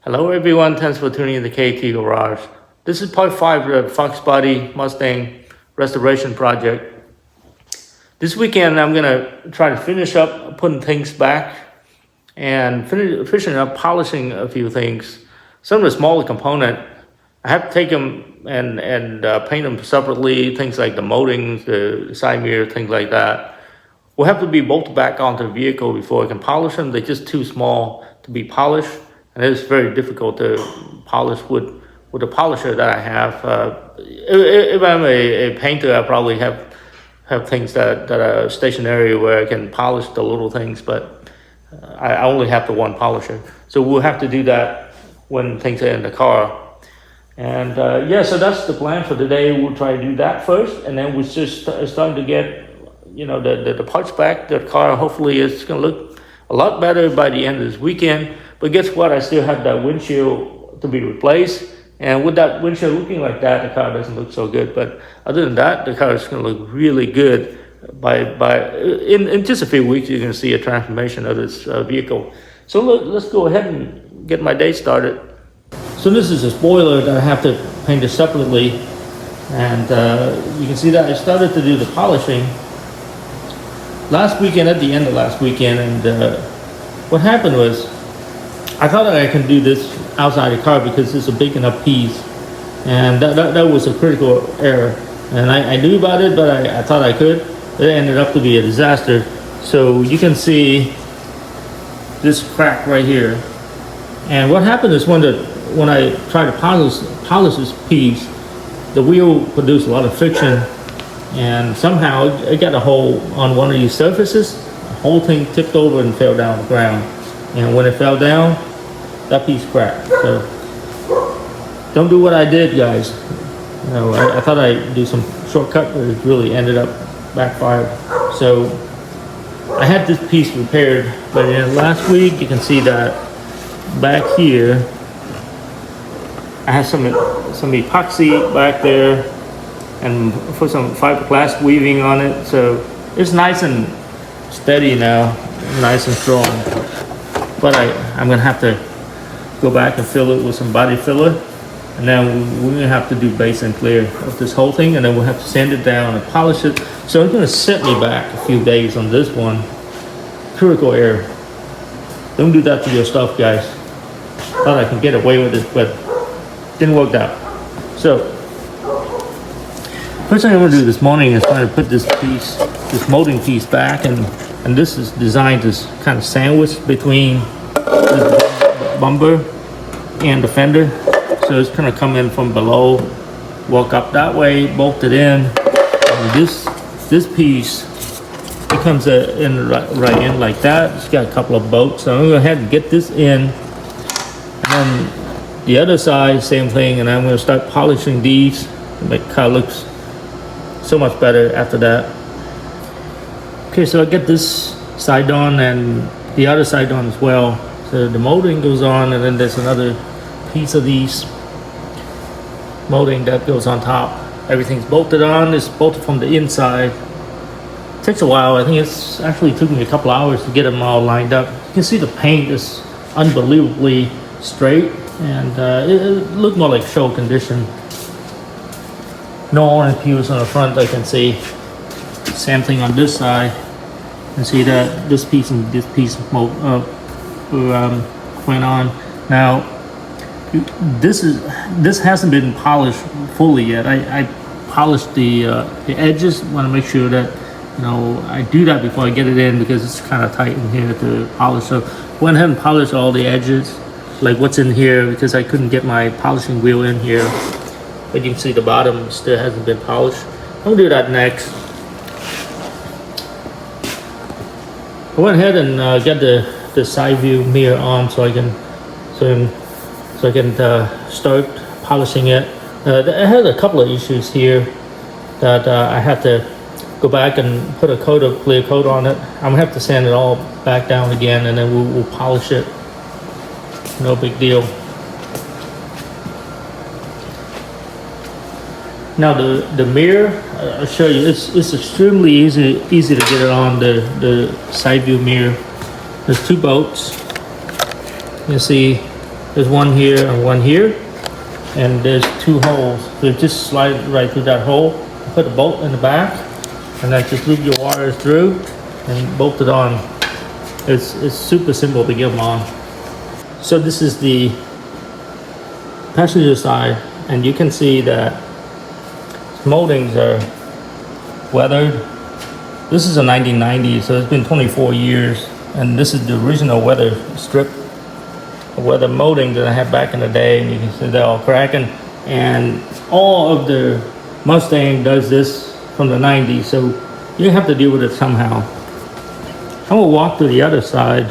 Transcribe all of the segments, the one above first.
Hello everyone, thanks for tuning in to KT Garage. This is part 5 of the Fox Body Mustang restoration project. This weekend I'm going to try to finish up putting things back and finishing up polishing a few things. Some of the smaller component, I have to take them and paint them separately, things like the moldings, the side mirror, things like that. Will have to be bolted back onto the vehicle before I can polish them. They're just too small to be polished, and it's very difficult to polish with the polisher that I have. If I'm a painter, I probably have things that are stationary where I can polish the little things, but I only have the one polisher. So we'll have to do that when things are in the car. And so that's the plan for today. We'll try to do that first, and then we're just starting to get the parts back. The car hopefully is going to look a lot better by the end of this weekend. But guess what? I still have that windshield to be replaced. And with that windshield looking like that, the car doesn't look so good. But other than that, the car is going to look really good. In just a few weeks, you're going to see a transformation of this vehicle. So let's go ahead and get my day started. So this is a spoiler that I have to paint it separately. And you can see that I started to do the polishing at the end of last weekend, and what happened was I thought I can do this outside the car because it's a big enough piece, and that was a critical error, and I knew about it, but I thought I could. It ended up to be a disaster. So you can see this crack right here, and what happened is when I tried to polish this piece, the wheel produced a lot of friction, and somehow it got a hole on one of these surfaces. The whole thing tipped over and fell down on the ground. And when it fell down, that piece cracked. So don't do what I did, guys. I thought I'd do some shortcut, but it really ended up backfired. So I had this piece repaired, but in last week you can see that back here I have some epoxy back there and put some fiberglass weaving on it, so it's nice and steady now, nice and strong. But I'm gonna have to go back and fill it with some body filler, and then we're gonna have to do base and clear of this whole thing, and then we'll have to sand it down and polish it. So it's gonna set me back a few days on this one. Critical error. Don't do that to your stuff, guys. Thought I could get away with it, but didn't work out. So first thing I'm going to do this morning is try to put this molding piece back, and this is designed to kind of sandwich between the bumper and the fender. So it's going to come in from below, walk up that way, bolt it in, and this piece, it comes in right in like that. It's got a couple of bolts, so I'm going to go ahead and get this in, and then the other side, same thing, and I'm going to start polishing these to make the car looks so much better after that. Okay, so I get this side on and the other side on as well. So the molding goes on, and then there's another piece of these molding that goes on top. Everything's bolted on. It's bolted from the inside. It takes a while. I think it's actually took me a couple hours to get them all lined up. You can see the paint is unbelievably straight, and it looked more like show condition. No orange peels on the front, I can see. Same thing on this side. You can see that this piece and this piece went on. Now, this hasn't been polished fully yet. I polished the edges. Want to make sure that I do that before I get it in, because it's kind of tight in here to polish. So went ahead and polished all the edges, like what's in here, because I couldn't get my polishing wheel in here. But you can see the bottom still hasn't been polished. I'm gonna do that next. I went ahead and got the side view mirror on so I can start polishing it. I had a couple of issues here that I have to go back and put a clear coat on it. I'm gonna have to sand it all back down again, and then we'll polish it. No big deal. Now the mirror, I'll show you. It's extremely easy to get it on the side view mirror. There's two bolts. You see There's one here and one here, and there's 2 holes. So just slide right through that hole, put a bolt in the back, and then just loop your wires through and bolt it on. It's super simple to get them on. So this is the passenger side, and you can see that moldings are weathered. This is a 1990, so it's been 24 years, and this is the original weather strip, weather molding that I had back in the day, and you can see they're all cracking. And all of the Mustang does this from the 90s, so you have to deal with it somehow. I'm gonna walk to the other side,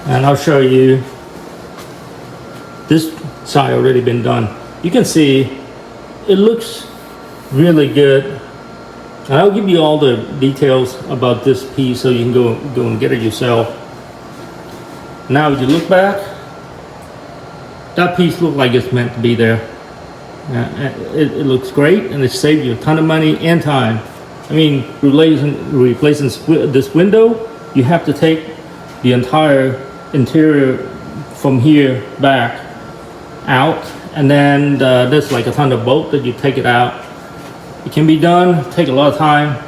and I'll show you. This side already been done. You can see it looks really good, and I'll give you all the details about this piece so you can go and get it yourself. Now if you look back, that piece looks like it's meant to be there. It looks great, and it saves you a ton of money and time. I mean, replacing this window, you have to take the entire interior from here back out, and then there's like a ton of bolt that you take it out. It can be done, take a lot of time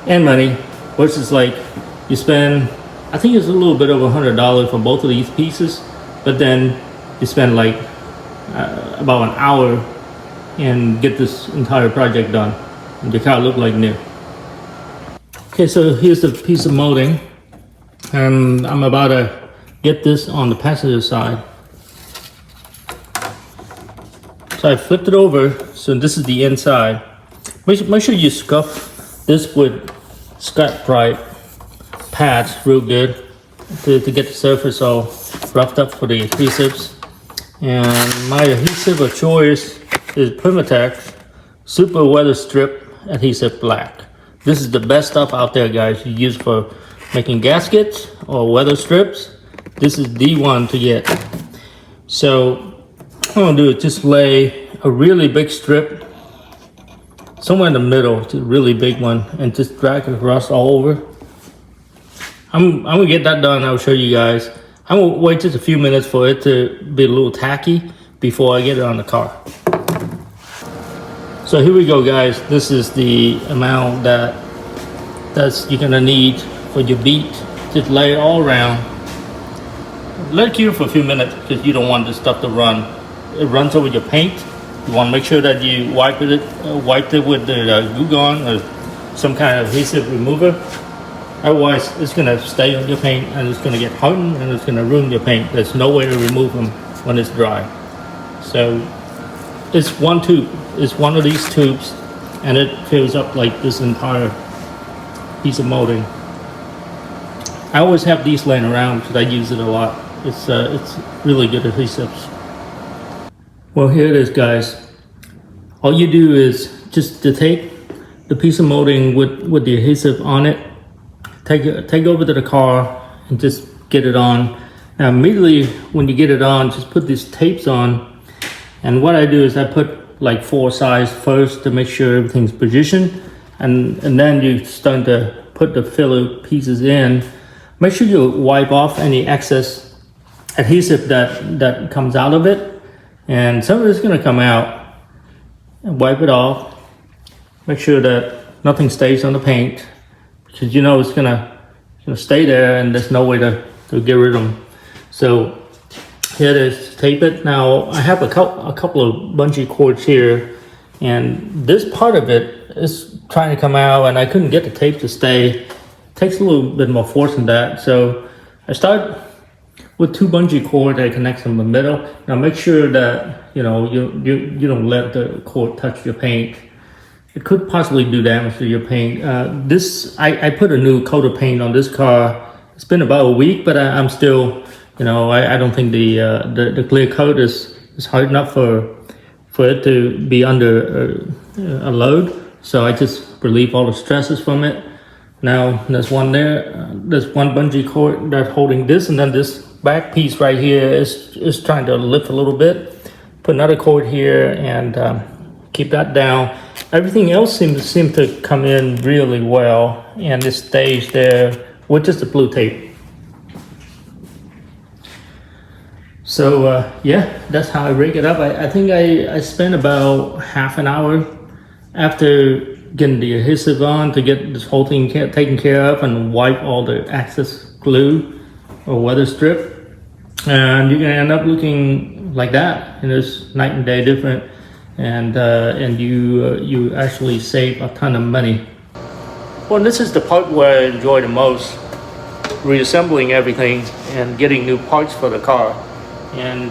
and money, versus like you spend, I think it's a little bit over $100 for both of these pieces, but then you spend like about an hour and get this entire project done. And the car look like new. Okay, so here's the piece of molding, and I'm about to get this on the passenger side. So I flipped it over, so this is the inside. Make sure you scuff this with Scotch-Brite pads real good to get the surface all roughed up for the adhesives. And my adhesive of choice is Permatex Super Weather Strip Adhesive Black. This is the best stuff out there, guys. You use for making gaskets or weather strips. This is the one to get. So what I'm gonna do is just lay a really big strip somewhere in the middle, just a really big one, and just drag it across all over. I'm gonna get that done. I'll show you guys. I'm gonna wait just a few minutes for it to be a little tacky before I get it on the car. So here we go, guys. This is the amount that's you're gonna need for your beat. Just lay it all around. Let it cure for a few minutes because you don't want this stuff to run. It runs over your paint. You want to make sure that you wiped it with the Glue Gun or some kind of adhesive remover. Otherwise, it's gonna stay on your paint and it's gonna get hardened and it's gonna ruin your paint. There's no way to remove them when it's dry. So it's one tube. It's one of these tubes, and it fills up like this entire piece of molding. I always have these laying around because I use it a lot. It's really good adhesives. Well, here it is, guys. All you do is just to take the piece of molding with the adhesive on it, take over to the car and just get it on. Now immediately when you get it on, just put these tapes on. And what I do is I put like 4 sides first to make sure everything's positioned, and then you start to put the filler pieces in. Make sure you wipe off any excess adhesive that comes out of it, and some of it's going to come out. And wipe it off. Make sure that nothing stays on the paint, because you know it's gonna stay there and there's no way to get rid of them. So here it is, tape it. Now I have a couple of bungee cords here, and this part of it is trying to come out and I couldn't get the tape to stay. It takes a little bit more force than that. So I start with 2 bungee cords that connects in the middle. Now make sure that you don't let the cord touch your paint. It could possibly do damage to your paint. I put a new coat of paint on this car. It's been about a week, but I'm still, I don't think the clear coat is hard enough for it to be under a load. So I just relieve all the stresses from it. Now there's one there. There's one bungee cord that's holding this, and then this back piece right here is trying to lift a little bit. Put another cord here and keep that down. Everything else seems to come in really well, and it stays there with just the blue tape. So yeah, that's how I rig it up. I think I spent about half an hour after getting the adhesive on to get this whole thing taken care of and wipe all the excess glue or weather strip, and you're gonna end up looking like that. And it's night and day different, and you actually save a ton of money. Well, this is the part where I enjoy the most, reassembling everything and getting new parts for the car. And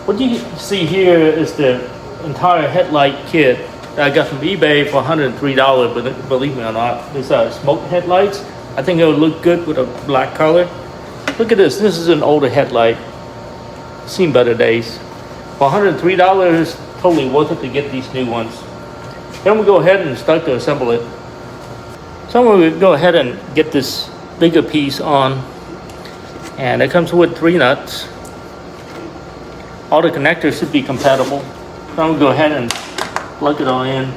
what you see here is the entire headlight kit that I got from eBay for $103, but believe me or not, these are smoke headlights. I think it would look good with a black color. Look at this, this is an older headlight. Seen better days. For $103, totally worth it to get these new ones. Then we go ahead and start to assemble it. So we go ahead and get this bigger piece on, and it comes with 3 nuts. All the connectors should be compatible. So I'm gonna go ahead and plug it all in.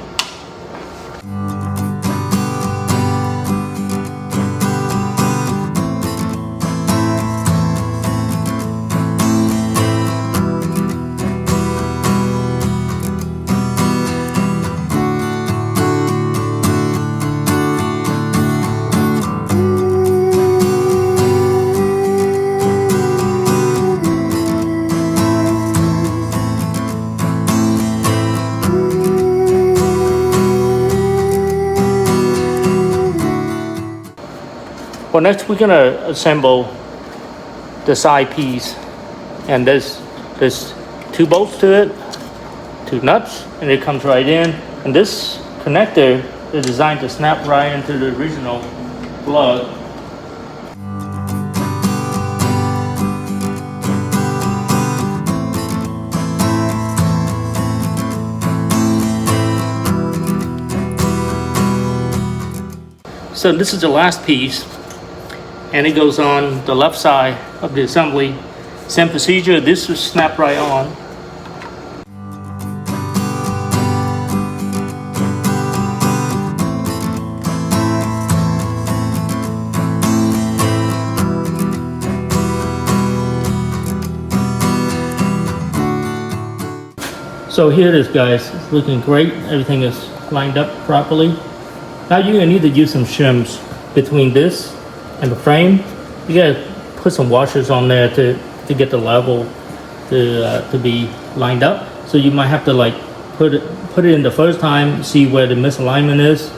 Well, next we're gonna assemble the side piece, and there's 2 bolts to it, 2 nuts, and it comes right in. And this connector is designed to snap right into the original plug. So this is the last piece, and it goes on the left side of the assembly. Same procedure, this will snap right on. So here it is, guys. It's looking great. Everything is lined up properly. Now you're gonna need to use some shims between this and the frame. You gotta put some washers on there to get the level to be lined up. So you might have to like put it in the first time, see where the misalignment is,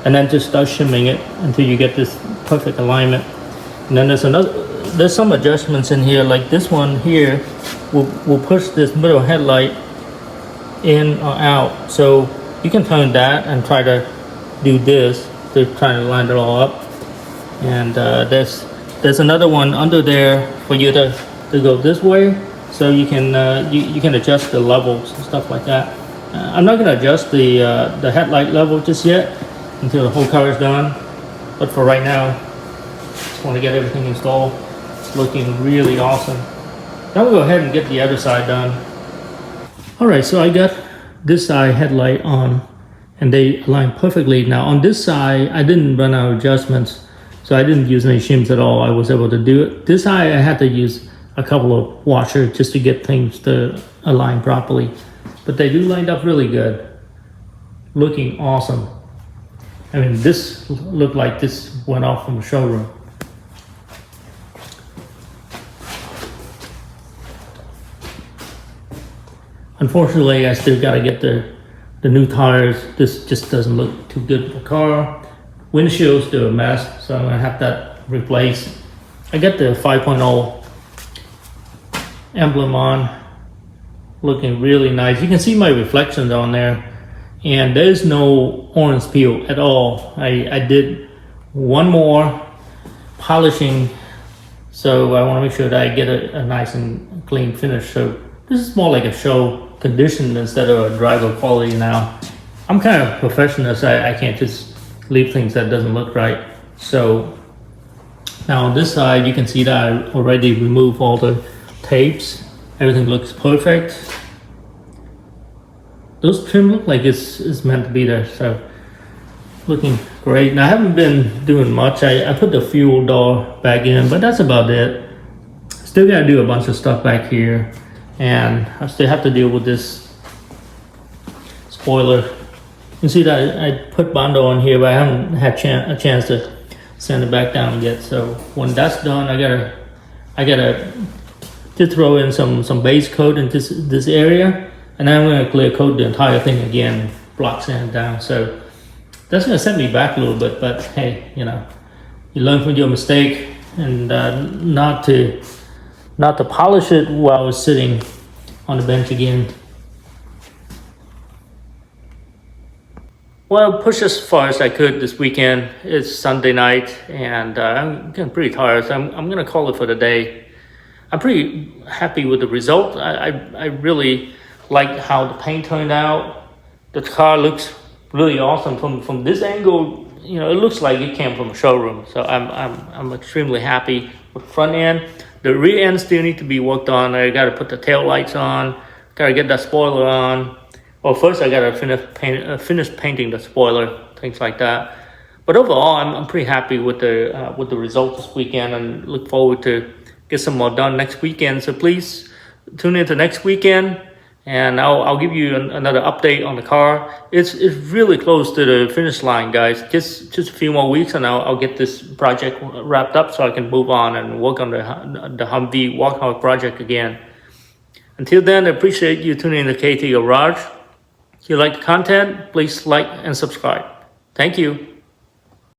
and then just start shimming it until you get this perfect alignment. And then there's some adjustments in here, like this one here will push this middle headlight in or out. So you can turn that and try to do this to try to line it all up. And there's another one under there for you to go this way, so you can adjust the levels and stuff like that. I'm not going to adjust the headlight level just yet until the whole car is done, but for right now, just want to get everything installed. It's looking really awesome. Now we'll go ahead and get the other side done. Alright, so I got this side headlight on, and they align perfectly. Now on this side, I didn't run out of adjustments, so I didn't use any shims at all. I was able to do it. This side, I had to use a couple of washers just to get things to align properly. But they do line up really good. Looking awesome. I mean, this looked like this went off from the showroom. Unfortunately, I still gotta get the new tires. This just doesn't look too good for the car. Windshield's still a mess, so I'm gonna have that replaced. I got the 5.0 emblem on, looking really nice. You can see my reflections on there, and there's no orange peel at all. I did one more polishing, so I want to make sure that I get a nice and clean finish. So this is more like a show condition instead of a driver quality now. I'm kind of professional, so I can't just leave things that doesn't look right. So now on this side, you can see that I already removed all the tapes. Everything looks perfect. Those trim look like it's meant to be there, so looking great. Now I haven't been doing much. I put the fuel door back in, but that's about it. Still gotta do a bunch of stuff back here, and I still have to deal with this spoiler. You can see that I put Bondo on here, but I haven't had a chance to sand it back down yet. So when that's done, I gotta to throw in some base coat into this area, and then I'm gonna clear coat the entire thing again, block sand down. So that's gonna set me back a little bit, but hey, you know, you learn from your mistake, and not to polish it while I was sitting on the bench again. Well, push as far as I could this weekend. It's Sunday night, and I'm getting pretty tired, so I'm gonna call it for the day. I'm pretty happy with the result. I really like how the paint turned out. The car looks really awesome from this angle. You know, it looks like it came from a showroom. So I'm extremely happy with the front end. The rear end still need to be worked on. I got to put the tail lights on. Got to get that spoiler on. Well, first I got to finish painting the spoiler, things like that. But overall, I'm pretty happy with the results this weekend, and look forward to get some more done next weekend. So please tune in to next weekend, and I'll give you another update on the car. It's really close to the finish line, guys. Just a few more weeks, and I'll get this project wrapped up so I can move on and work on the Humvee walkout project again. Until then, I appreciate you tuning in to KT Garage. If you like the content, please like and subscribe. Thank you.